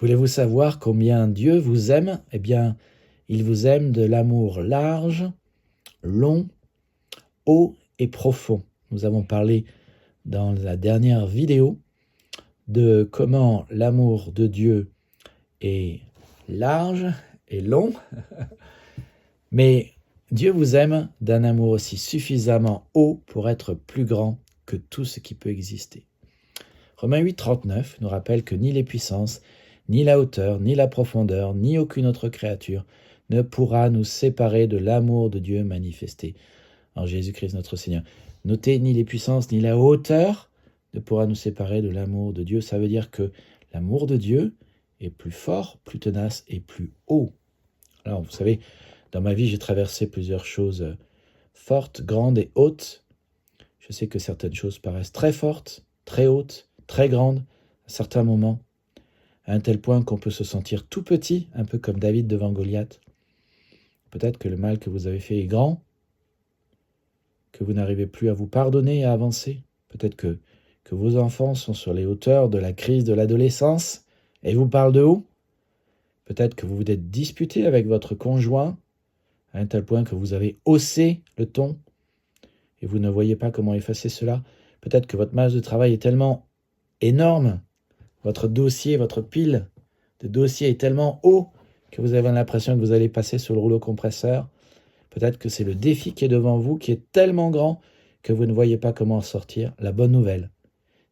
Voulez-vous savoir combien Dieu vous aime? Eh bien, il vous aime de l'amour large, long, haut et profond. Nous avons parlé dans la dernière vidéo de comment l'amour de Dieu est large et long, mais Dieu vous aime d'un amour aussi suffisamment haut pour être plus grand que tout ce qui peut exister. Romains 8, 39 nous rappelle que ni les puissances, ni la hauteur, ni la profondeur, ni aucune autre créature ne pourra nous séparer de l'amour de Dieu manifesté en Jésus-Christ notre Seigneur. Notez, ni les puissances, ni la hauteur ne pourra nous séparer de l'amour de Dieu. Ça veut dire que l'amour de Dieu est plus fort, plus tenace et plus haut. Alors, vous savez, dans ma vie, j'ai traversé plusieurs choses fortes, grandes et hautes. Je sais que certaines choses paraissent très fortes, très hautes, très grandes, à certains moments, à un tel point qu'on peut se sentir tout petit, un peu comme David devant Goliath. Peut-être que le mal que vous avez fait est grand, que vous n'arrivez plus à vous pardonner et à avancer. Peut-être que vos enfants sont sur les hauteurs de la crise de l'adolescence et vous parlent de haut. Peut-être que vous vous êtes disputé avec votre conjoint à un tel point que vous avez haussé le ton et vous ne voyez pas comment effacer cela. Peut-être que votre masse de travail est tellement énorme, votre dossier, votre pile de dossiers est tellement haut que vous avez l'impression que vous allez passer sur le rouleau compresseur. Peut-être que c'est le défi qui est devant vous qui est tellement grand que vous ne voyez pas comment en sortir. La bonne nouvelle,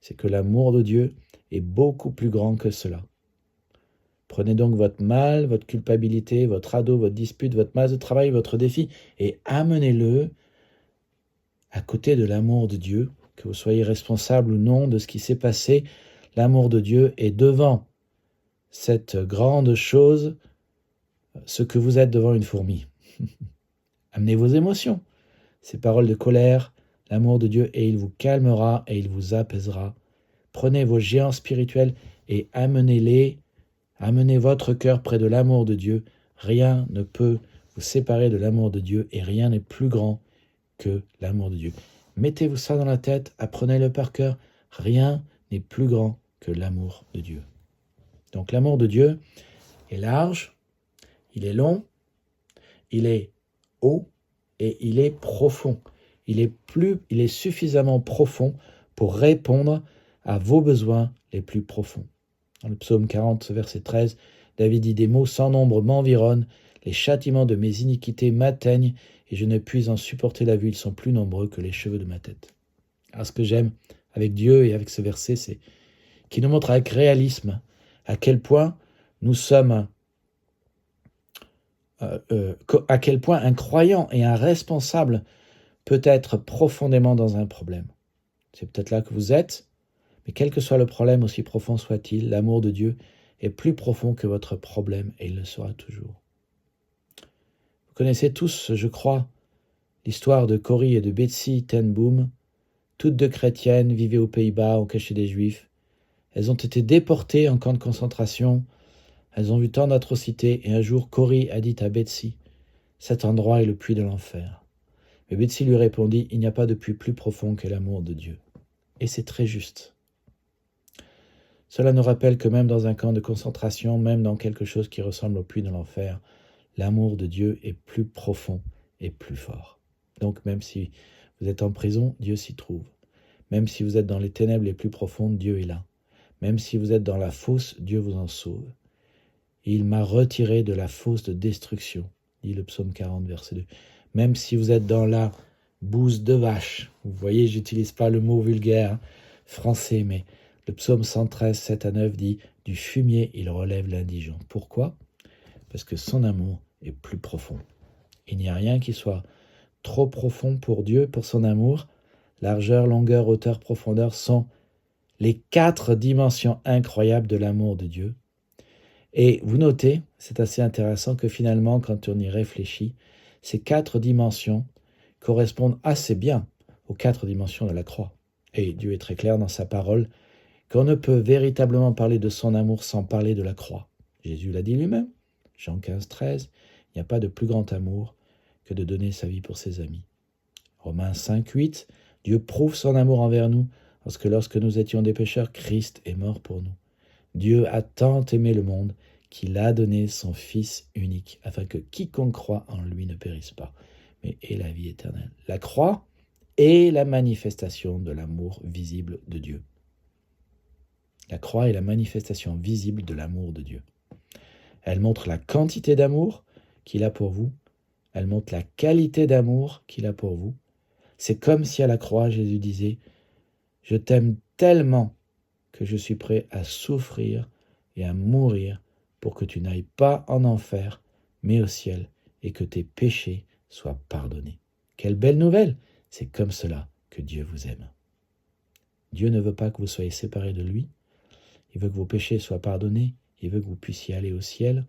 c'est que l'amour de Dieu est beaucoup plus grand que cela. Prenez donc votre mal, votre culpabilité, votre ado, votre dispute, votre masse de travail, votre défi, et amenez-le à côté de l'amour de Dieu, que vous soyez responsable ou non de ce qui s'est passé. L'amour de Dieu est devant cette grande chose, ce que vous êtes devant une fourmi. Amenez vos émotions, ces paroles de colère, l'amour de Dieu, et il vous calmera et il vous apaisera. Prenez vos géants spirituels et amenez votre cœur près de l'amour de Dieu. Rien ne peut vous séparer de l'amour de Dieu et rien n'est plus grand que l'amour de Dieu. Mettez-vous ça dans la tête, apprenez-le par cœur. Rien n'est plus grand que l'amour de Dieu. Donc l'amour de Dieu est large, il est long, il est haut et il est profond. Il est suffisamment profond pour répondre à vos besoins les plus profonds. Dans le psaume 40, verset 13, David dit: « Des maux sans nombre m'environnent, les châtiments de mes iniquités m'atteignent, et je ne puis en supporter la vue, ils sont plus nombreux que les cheveux de ma tête. » Alors ce que j'aime avec Dieu et avec ce verset, c'est qu'il nous montre avec réalisme à quel point nous sommes, à quel point un croyant et un responsable peut être profondément dans un problème. C'est peut-être là que vous êtes, mais quel que soit le problème, aussi profond soit-il, l'amour de Dieu est plus profond que votre problème, et il le sera toujours. Vous connaissez tous, je crois, l'histoire de Corrie et de Betsy ten Boom. Toutes deux chrétiennes, vivaient aux Pays-Bas, au cachet des Juifs. Elles ont été déportées en camp de concentration. Elles ont vu tant d'atrocités, et un jour, Corrie a dit à Betsy: « Cet endroit est le puits de l'enfer. » Mais Betsy lui répondit: « Il n'y a pas de puits plus profond que l'amour de Dieu. » Et c'est très juste. Cela nous rappelle que même dans un camp de concentration, même dans quelque chose qui ressemble au puits de l'enfer, l'amour de Dieu est plus profond et plus fort. Donc même si vous êtes en prison, Dieu s'y trouve. Même si vous êtes dans les ténèbres les plus profondes, Dieu est là. Même si vous êtes dans la fosse, Dieu vous en sauve. Il m'a retiré de la fosse de destruction, dit le psaume 40, verset 2. Même si vous êtes dans la bouse de vache, vous voyez, j'utilise pas le mot vulgaire français, mais le psaume 113, 7 à 9 dit: « Du fumier, il relève l'indigent. » Pourquoi? Parce que son amour est plus profond. Il n'y a rien qui soit trop profond pour Dieu, pour son amour. Largeur, longueur, hauteur, profondeur sont les 4 dimensions incroyables de l'amour de Dieu. Et vous notez, c'est assez intéressant que finalement, quand on y réfléchit, ces 4 dimensions correspondent assez bien aux 4 dimensions de la croix. Et Dieu est très clair dans sa parole qu'on ne peut véritablement parler de son amour sans parler de la croix. Jésus l'a dit lui-même, Jean 15, 13, il n'y a pas de plus grand amour que de donner sa vie pour ses amis. Romains 5, 8, Dieu prouve son amour envers nous, parce que lorsque nous étions des pécheurs, Christ est mort pour nous. Dieu a tant aimé le monde qu'il a donné son Fils unique, afin que quiconque croit en lui ne périsse pas, mais ait la vie éternelle. La croix est la manifestation de l'amour visible de Dieu. La croix est la manifestation visible de l'amour de Dieu. Elle montre la quantité d'amour qu'il a pour vous. Elle montre la qualité d'amour qu'il a pour vous. C'est comme si à la croix, Jésus disait « Je t'aime tellement que je suis prêt à souffrir et à mourir pour que tu n'ailles pas en enfer, mais au ciel, et que tes péchés soient pardonnés. » Quelle belle nouvelle! C'est comme cela que Dieu vous aime. Dieu ne veut pas que vous soyez séparés de lui. Il veut que vos péchés soient pardonnés. Il veut que vous puissiez aller au ciel.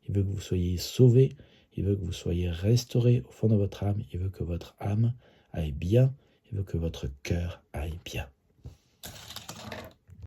Il veut que vous soyez sauvés. Il veut que vous soyez restaurés au fond de votre âme. Il veut que votre âme aille bien. Il veut que votre cœur aille bien.